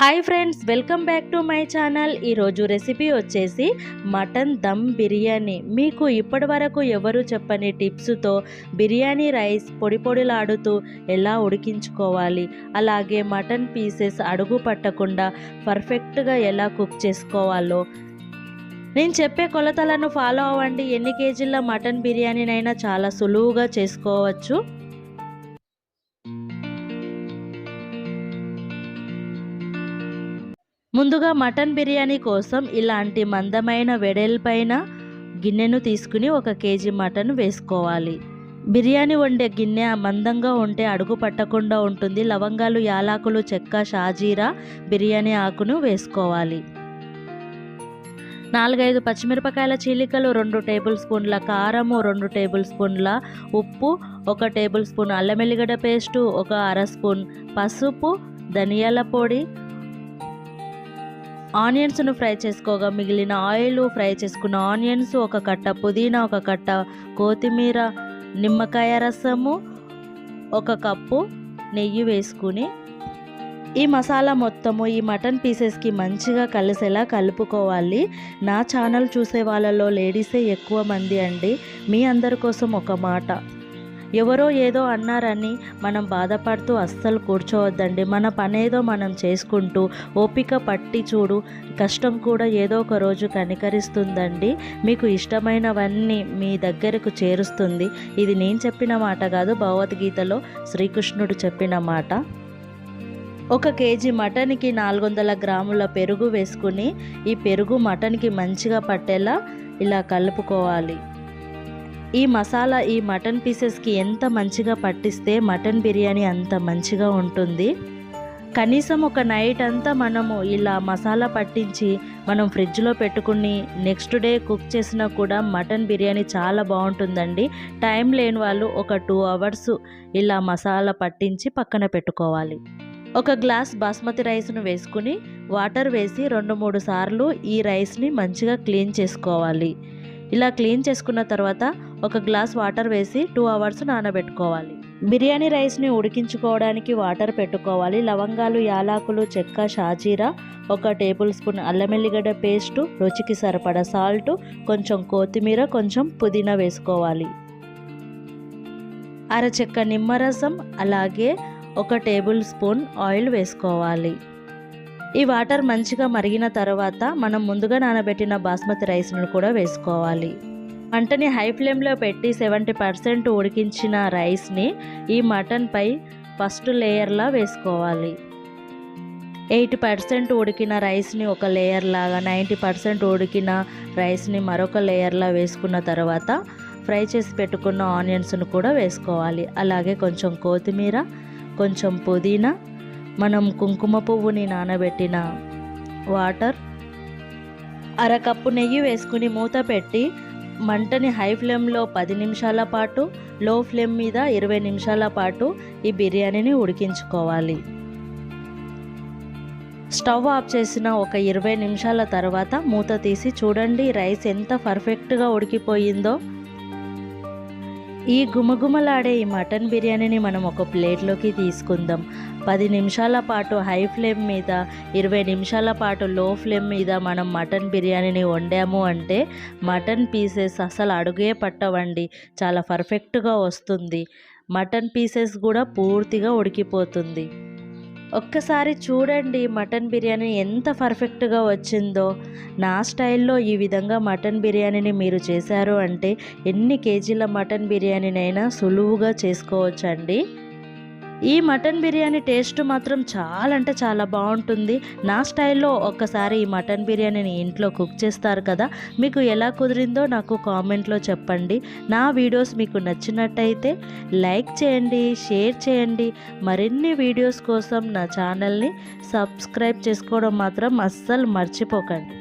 Hi friends, welcome back to my channel. ఈరోజు recipe వచ్చేసి mutton dum biryani. మీకు ఇప్పటి వరకు ఎవరు చెప్పని టిప్స్తో బిర్యానీ రైస్ పొడి పొడిలాడుతూ ఎలా ఉడికించుకోవాలి, అలాగే మటన్ పీసెస్ అడుగు పట్టకుండా పర్ఫెక్ట్గా ఎలా కుక్ చేసుకోవాలో నేను చెప్పే కొలతలను ఫాలో అవ్వండి. ఎన్ని కేజీల మటన్ బిర్యానీనైనా చాలా సులువుగా చేసుకోవచ్చు. ముందుగా మటన్ బిర్యానీ కోసం ఇలాంటి మందమైన వెడల్పైన గిన్నెను తీసుకుని 1 కేజీ మటన్ వేసుకోవాలి. బిర్యానీ వండే గిన్నె మందంగా ఉంటే అడుగు పట్టకుండా ఉంటుంది. లవంగాలు, యాలకులు, చెక్క, షాజీరా, బిర్యానీ ఆకును వేసుకోవాలి. 4-5 పచ్చిమిరపకాయల చీలికలు, 2 టేబుల్ స్పూన్ల కారము, 2 టేబుల్ స్పూన్ల ఉప్పు, 1 టేబుల్ స్పూన్ అల్లం వెల్లిగడ్డ పేస్టు, 1 అర స్పూన్ పసుపు, ధనియాల పొడి, ఆనియన్స్ను ఫ్రై చేసుకోగా మిగిలిన ఆయిల్, ఫ్రై చేసుకున్న ఆనియన్స్, 1 కట్ట పుదీనా, 1 కట్ట కొత్తిమీర, నిమ్మకాయ రసము, 1 కప్పు నెయ్యి వేసుకుని ఈ మసాలా మొత్తము ఈ మటన్ పీసెస్కి మంచిగా కలిసేలా కలుపుకోవాలి. నా ఛానల్ చూసే వాళ్ళలో లేడీసే ఎక్కువ మంది అండి. మీ అందరి కోసం ఒక మాట, ఎవరో ఏదో అన్నారని మనం బాధపడుతూ అస్సలు కూర్చోవద్దండి. మన పనేదో మనం చేసుకుంటూ ఓపిక పట్టి చూడు, కష్టం కూడా ఏదో ఒక రోజు కనికరిస్తుందండి. మీకు ఇష్టమైనవన్నీ మీ దగ్గరకు చేరుస్తుంది. ఇది నేను చెప్పిన మాట కాదు, భగవద్గీతలో శ్రీకృష్ణుడు చెప్పిన మాట. 1 కేజీ మటన్కి 400 గ్రాముల పెరుగు వేసుకుని ఈ పెరుగు మటన్కి మంచిగా పట్టేలా ఇలా కలుపుకోవాలి. ఈ మసాలా ఈ మటన్ పీసెస్కి ఎంత మంచిగా పట్టిస్తే మటన్ బిర్యానీ అంత మంచిగా ఉంటుంది. కనీసం ఒక నైట్ అంతా మనము ఇలా మసాలా పట్టించి మనం ఫ్రిడ్జ్లో పెట్టుకుని నెక్స్ట్ డే కుక్ చేసినా కూడా మటన్ బిర్యానీ చాలా బాగుంటుందండి. టైం లేని వాళ్ళు ఒక 2 అవర్స్ ఇలా మసాలా పట్టించి పక్కన పెట్టుకోవాలి. 1 గ్లాస్ బాస్మతి రైస్ను వేసుకుని వాటర్ వేసి 2-3 సార్లు ఈ రైస్ని మంచిగా క్లీన్ చేసుకోవాలి. ఇలా క్లీన్ చేసుకున్న తర్వాత 1 గ్లాస్ వాటర్ వేసి 2 అవర్స్ నానబెట్టుకోవాలి. బిర్యానీ రైస్ని ఉడికించుకోవడానికి వాటర్ పెట్టుకోవాలి. లవంగాలు, యాలకులు, చెక్క, షాజీరా, 1 టేబుల్ స్పూన్ అల్లం వెల్లిగడ్డ పేస్టు, రుచికి సరిపడా సాల్ట్, కొంచెం కొత్తిమీర, కొంచెం పుదీనా వేసుకోవాలి. అరచెక్క నిమ్మరసం, అలాగే 1 టేబుల్ స్పూన్ ఆయిల్ వేసుకోవాలి. ఈ వాటర్ మంచిగా మరిగిన తర్వాత మనం ముందుగా నానబెట్టిన బాస్మతి రైస్ను కూడా వేసుకోవాలి. మంటని హై ఫ్లేమ్లో పెట్టి 70% ఉడికించిన రైస్ని ఈ మటన్పై ఫస్ట్ లేయర్లా వేసుకోవాలి. 80% ఉడికిన రైస్ని ఒక లేయర్ లాగా, 90% ఉడికిన రైస్ని మరొక లేయర్లా వేసుకున్న తర్వాత ఫ్రై చేసి పెట్టుకున్న ఆనియన్స్ను కూడా వేసుకోవాలి. అలాగే కొంచెం కొత్తిమీర, కొంచెం పుదీనా, మనం కుంకుమ పువ్వుని నానబెట్టిన వాటర్, 1 కప్పు నెయ్యి వేసుకుని మూత పెట్టి మంటని హై ఫ్లేమ్లో 10 నిమిషాల పాటు, లో ఫ్లేమ్ మీద 20 నిమిషాల పాటు ఈ బిర్యానీని ఉడికించుకోవాలి. స్టవ్ ఆఫ్ చేసిన ఒక 20 నిమిషాల తర్వాత మూత తీసి చూడండి రైస్ ఎంత పర్ఫెక్ట్గా ఉడికిపోయిందో. ఈ గుమగుమలాడే ఈ మటన్ బిర్యానీని మనం ఒక ప్లేట్లోకి తీసుకుందాం. 10 నిమిషాల పాటు హై ఫ్లేమ్ మీద, 20 నిమిషాల పాటు లో ఫ్లేమ్ మీద మనం మటన్ బిర్యానీని వండాము అంటే మటన్ పీసెస్ అసలు అడుగే పట్టవండి. చాలా పర్ఫెక్ట్గా వస్తుంది. మటన్ పీసెస్ కూడా పూర్తిగా ఉడికిపోతుంది. ఒక్కసారి చూడండి మటన్ బిర్యానీ ఎంత పర్ఫెక్ట్గా వచ్చిందో. నా స్టైల్లో ఈ విధంగా మటన్ బిర్యానీని మీరు చేశారు అంటే ఎన్ని కేజీల మటన్ బిర్యానీనైనా సులువుగా చేసుకోవచ్చండి. ఈ మటన్ బిర్యానీ టేస్ట్ మాత్రం చాలా అంటే చాలా బాగుంటుంది. నా స్టైల్లో ఒక్కసారి ఈ మటన్ బిర్యానీని ఇంట్లో కుక్ చేస్తారు కదా, మీకు ఎలా కుదిరిందో నాకు కామెంట్లో చెప్పండి. నా వీడియోస్ మీకు నచ్చినట్టయితే లైక్ చేయండి, షేర్ చేయండి. మరిన్ని వీడియోస్ కోసం నా ఛానల్ని సబ్స్క్రైబ్ చేసుకోవడం మాత్రం అస్సలు మర్చిపోకండి.